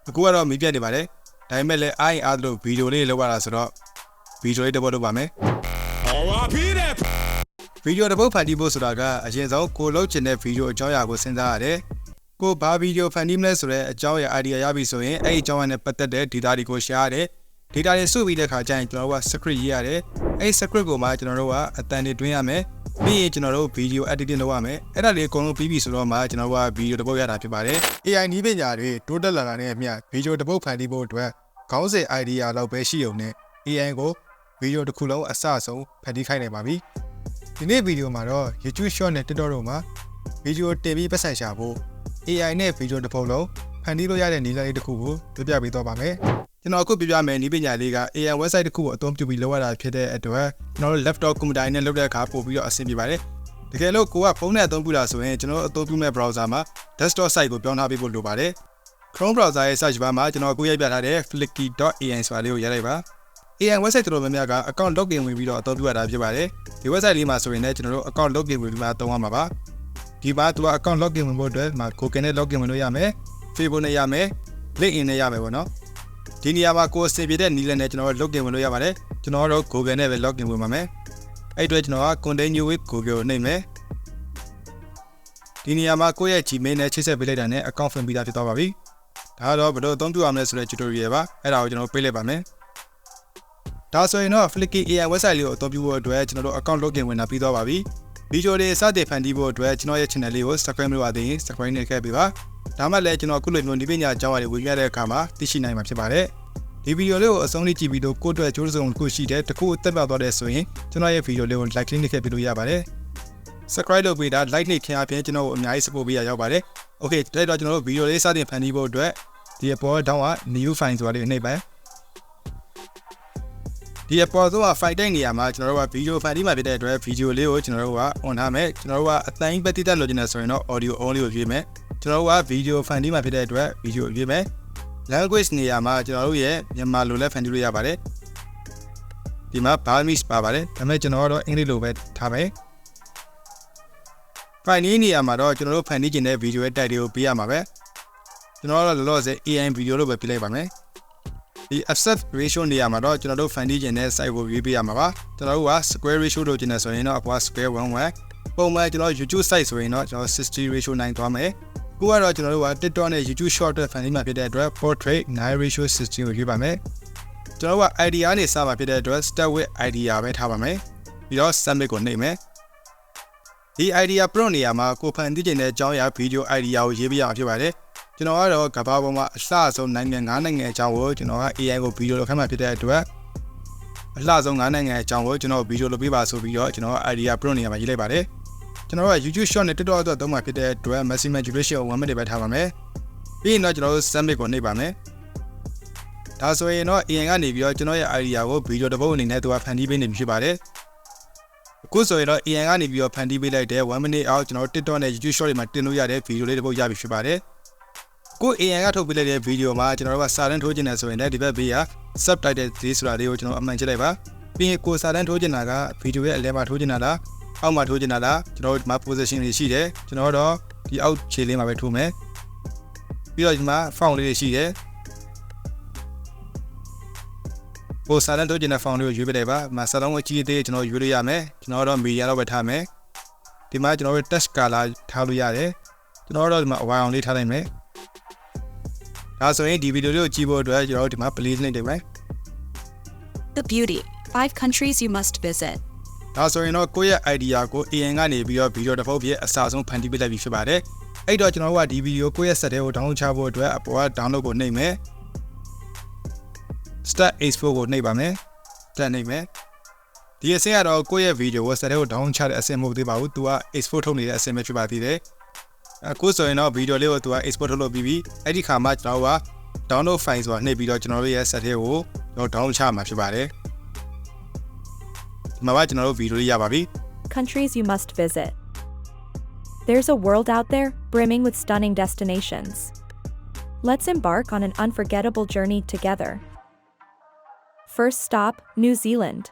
အခုကတော့မီးပြတ်နေပါတယ်ဒါပေမဲ့လည်းအားရင်အားလို့ဗီဒီယိုလေးလောက်ရတာဆိုတော့ဗီဒီယိုလေးတစ်ပုတ်လုပ်ပါမယ်ဗီဒီယိုတစ်ပုတ်ဖန်တီးဖို့ဆိုတာကအရင်ဆုံးကိုလုပ်ချင်တဲ့ဗီဒီယိုအကြောင်းအရာကိုစဉ်းစားရတယ်ကိုဘာဗီဒီယိုဖန်တီးမလဲဆိုတဲ့အကြောင်းအရာ idea ရပြီဆိုရင်အဲ့ဒီအကြောင်းအရာနဲ့ပတ်သက်တဲ့ data တွေကို share ရတယ် data တွေစုပြီးတဲ့ခါကျရင်ကျွန်တော်တို့က script ရေးရတယ်အဲ့ script ကိုမှကျွန်တော်တို့ကအတန်တွေတွင်းရမယ်ပြီးရင်ကျွန်တော်တို့ video editing လုပ်ရမယ်အဲ့ဒါလေးအကုန်လုံးပြီးပြီဆိုတော့မှကျွန်တော်တို့က video တစ်ပုတ်ရတာဖြစ်ပါတယ် AI နည်းပညာတွေတိုးတက်လာတာနဲ့အမျှ video တစ်ပုတ်ဖန်တီးဖို့အတွက်ခေါင်းစဉ် idea လောက်ပဲရှိုံနဲ့ AI ကို video တစ်ခုလုံးအစအဆုံးဖန်တီးခိုင်းနိုင်ပါပြီဒီနေ့ video မှာတော့ YouTube short နဲ့ TikTok တို့မှာ video တင်ပြီးပတ်စံရှာဖို့ AI နဲ့ video တစ်ပုတ်လုံးဖန်တီးလို့ရတဲ့နည်းလမ်းလေးတစ်ခုကိုပြပြပေးတော့ပါမယ်ကျွန်တော်အခုပြပြမယ်နည်းပညာလေးက AI website တစ်ခုကိုအသုံးပြုပြီးလုပ်ရတာဖြစ်တဲ့အတွက်ကျွန်တော်တို့ laptop computer နဲ့လုပ်တဲ့အခါပို့ပြီးတော့အဆင်ပြေပါတယ်တကယ်လို့ကိုကဖုန်းနဲ့အသုံးပြုတာဆိုရင်ကျွန်တော်အသုံးပြုမဲ့ browser မှာ desktop site ကိုပြောင်းထားပေးဖို့လိုပါတယ် Chrome browser ရဲ့ search bar မှာကျွန်တော်အခုရိုက်ပြထားတဲ့ flicky.ai ဆိုတာလေးကိုရိုက်လိုက်ပါ AI website တော်တော်များများက account login ဝင်ပြီးတော့အသုံးပြုရတာဖြစ်ပါတယ်ဒီ website လေးမှာဆိုရင်လည်းကျွန်တော်တို့ account login ဝင်ပြီးမှသုံးရမှာပါဒီမှာသူက account login ဝင်ဖို့အတွက်မှာ Google နဲ့ login ဝင်လို့ရမယ် Facebook နဲ့ရမယ် LinkedIn နဲ့ရမယ်ပေါ့နော်ဒီနေရာမှာကိုယ်စင်ပြတဲ့နည်းလမ်းနဲ့ကျွန်တော်တို့ login ဝင်လို့ရပါတယ်ကျွန်တော်တို့ Google နဲ့ပဲ login ဝင်ပါမယ်အဲ့အတွက်ကျွန်တော်က continue with Google နှိပ်မယ်ဒီနေရာမှာကိုယ့်ရဲ့ Gmail နဲ့ချိတ်ဆက်ပေးလိုက်တာနဲ့ account ဖွင့်ပြီးသားဖြစ်သွားပါပြီဒါကတော့ဘယ်လိုအသုံးပြုရမလဲဆိုတဲ့ tutorial ပါအဲ့ဒါကိုကျွန်တော်ပေးလိုက်ပါမယ်ဒါဆိုရင်တော့ Flicky AI website လေးကိုအသုံးပြုဖို့အတွက်ကျွန်တော်တို့ account login ဝင်တာပြီးသွားပါပြီဗီဒီယိုတွေစတင်ဖန်တီးဖို့အတွက်ကျွန်တော်ရဲ့ channel လေးကို subscribe လုပ်ရသေးရင် subscribe နဲ့ခဲ့ပေးပါဒါမှလည်းကျွန်တော်အခုလိုမျိုးဒီပညာအကြောင်းအရာတွေဝင်ပြတဲ့အခါမှာသိရှိနိုင်မှာဖြစ်ပါတယ်ဒီဗီဒီယိုလေးကိုအဆုံးထိကြည့်ပြီးတော့ကိုယ့်အတွက်ကြိုးစုံတစ်ခုရှိတဲ့တခုအသက်ပြသွားတဲ့ဆိုရင်ကျွန်တော်ရဲ့ဗီဒီယိုလေးကို like နဲ့ခဲ့ပေးလို့ရပါတယ် subscribe လုပ်ပေးတာ like နဲ့ခင်အားဖြင့်ကျွန်တော်ကိုအများကြီး support ပေးရရောက်ပါတယ် okay ဒါတော့ကျွန်တော်တို့ဗီဒီယိုလေးစတင်ဖန်တီးဖို့အတွက်ဒီအပေါ်တောင်းက new file ဆိုတာလေးနှိပ်ပါဒီအပေါ်ဆုံးက file တိုက်နေရာမှာကျွန်တော်တို့ကဗီဒီယိုဖန်တီးမှာဖြစ်တဲ့အတွက်ဗီဒီယိုလေးကိုကျွန်တော်တို့က on ထားမယ်ကျွန်တော်တို့ကအတိုင်းပဲတိတက်လို့ကျင်နေဆိုရင်တော့ audio only ကိုရွေးမယ်ကျွန်တော်တို့ကဗီဒီယိုဖန်တီးမှာဖြစ်တဲ့အတွက်ဗီဒီယိုရွေးမယ် language နေရာမှာကျွန်တော်တို့ရဲ့မြန်မာလိုလည်းဖန်တီးလို့ရပါတယ်ဒီမှာ Burmese ပါပါတယ်ဒါပေမဲ့ကျွန်တော်ကတော့အင်္ဂလိပ်လိုပဲထားမယ် file นี้နေရာမှာတော့ကျွန်တော်တို့ဖန်တီးခြင်းတဲ့ဗီဒီယိုရဲ့ tag တွေကိုပေးရမှာပဲကျွန်တော်ကတော့လောလောဆယ် AI ဗီဒီယိုလို့ပဲပြလိုက်ပါမယ်ဒီ aspect ratio နေရာမှာတော့ကျွန်တော်တို့ဖန်တီးခြင်းတဲ့ site ကိုရွေးပေးရမှာပါကျွန်တော်တို့က square ratio လို့ကျင်နေဆိုရင်တော့အပေါ် square 11ပုံမှန်ကျွန်တော် YouTube site ဆိုရင်တော့ကျွန်တော်60 ratio 9သွားမယ်ကိုကတော့ကျွန်တော်တို့က TikTok နဲ့ YouTube short တွေဖန်တီးမှာဖြစ်တဲ့အတွက် portrait 9 ratio 60ကိုရွေးပါမယ်ကျွန်တော်တို့က idea နဲ့စမှာဖြစ်တဲ့အတွက် start with idea ပဲထားပါမယ်ပြီးတော့ submit ကိုနှိပ်မယ်ဒီ idea prompt နေရာမှာကိုဖန်တီးခြင်းတဲ့အကြောင်းအရာ video idea ကိုရေးပြရမှာဖြစ်ပါတယ်ကျွန်တော်ကတော့ကမ္ဘာပေါ်မှာအလှဆုံးနိုင်ငံ9နိုင်ငံအကြောင်းကိုကျွန်တော်က AI ကိုဗီဒီယိုလုပ်ခိုင်းမှဖြစ်တဲ့အတွက်အလှဆုံး9နိုင်ငံအကြောင်းကိုကျွန်တော်ဗီဒီယိုလုပ်ပေးပါဆိုပြီးတော့ကျွန်တော် idea prompt နေရာမှာရေးလိုက်ပါတယ်ကျွန်တော်က YouTube short နဲ့ TikTok အတွက်သုံးမှဖြစ်တဲ့အတွက် maximum duration ကို1 minute ပဲထားပါမယ်ပြီးရင်တော့ကျွန်တော်တို့ submit ကိုနှိပ်ပါမယ်ဒါဆိုရင်တော့ AI ကနေပြီးတော့ကျွန်တော်ရဲ့ idea ကိုဗီဒီယိုတစ်ပုဒ်အနေနဲ့သူကဖန်တီးပေးနေပြီဖြစ်ပါတယ်အခုဆိုရင်တော့ AI ကနေပြီးတော့ဖန်တီးပေးလိုက်တဲ့1 minute အောက်ကျွန်တော်တို့ TikTok နဲ့ YouTube short တွေမှာတင်လို့ရတဲ့ဗီဒီယိုလေးတစ်ပုဒ်ရပြီဖြစ်ပါတယ်ကို AI ကထုတ်ပေးလိုက်တဲ့ဗီဒီယိုမှာကျွန်တော်တို့ကစာတန်းထိုးကျင်နေဆိုရင်လည်းဒီဘက်ဘေးက subtitle လေးဆိုတာလေးကိုကျွန်တော်အမှန်ကြည့်လိုက်ပါပြီးရင်ကိုစာတန်းထိုးကျင်တာကဗီဒီယိုရဲ့အလဲမှာထိုးကျင်တာလားအောက်မှာထိုးကျင်တာလားကျွန်တော်တို့ဒီမှာ position တွေရှိတယ်ကျွန်တော်တို့ဒီအောက်ခြေလေးမှာပဲထိုးမယ်ပြီးတော့ဒီမှာ font လေးတွေရှိတယ်ကိုစာတန်းထိုးကျင်တဲ့ font လေးကိုရွေးပေးလိုက်ပါဒီမှာစာတန်းကိုအကြီးအသေးကျွန်တော်ရွေးလို့ရမယ်ကျွန်တော်တို့ media တော့ပဲထားမယ်ဒီမှာကျွန်တော်တို့ text color ထားလို့ရတယ်ကျွန်တော်တို့ဒီမှာအဝါအောင်လေးထားလိုက်မယ်ဒါဆိုရင်ဒီဗီဒီယိုလေးကိုကြည့်ဖို့အတွက်ကျွန်တော်တို့ဒီမှာ please နှိပ်လိုက်မယ် The beauty 5 countries you must visit ဒါဆိုရင်တော့ကိုယ့်ရဲ့ idea ကို AI ကနေပြီးတော့ဗီဒီယိုတစ်ပုဒ်ပြည့်အစားဆုံးဖန်တီးပေးလိုက်ပြီဖြစ်ပါတယ်အဲ့တော့ကျွန်တော်တို့ကဒီဗီဒီယိုကိုယ့်ရဲ့ set ထဲကို download ချဖို့အတွက်အပေါ်က download ကိုနှိပ်မယ် start export ကိုနှိပ်ပါမယ်တက်နှိပ်မယ်ဒီအဆင့်ကတော့ကိုယ့်ရဲ့ဗီဒီယိုကို set ထဲကို download ချတဲ့အဆင့်မဟုတ်သေးပါဘူးသူက export ထုတ်နေတဲ့အဆင့်ပဲဖြစ်ပါသေးတယ်အခုဆိုရင်တော့ဗီဒီယိုလေးကိုသူက export ထုတ်လုပ်ပြီးပြီအဲ့ဒီခါမှာကျွန်တော်က download file ဆိုတာနှိပ်ပြီးတော့ကျွန်တော်တို့ရဲ့ set ထဲကိုတော့ download ချမှာဖြစ်ပါတယ်ဒီမှာကကျွန်တော်တို့ဗီဒီယိုလေးရပါပြီ Countries you must visit. There's a world out there brimming with stunning destinations. Let's embark on an unforgettable journey together. First stop, New Zealand.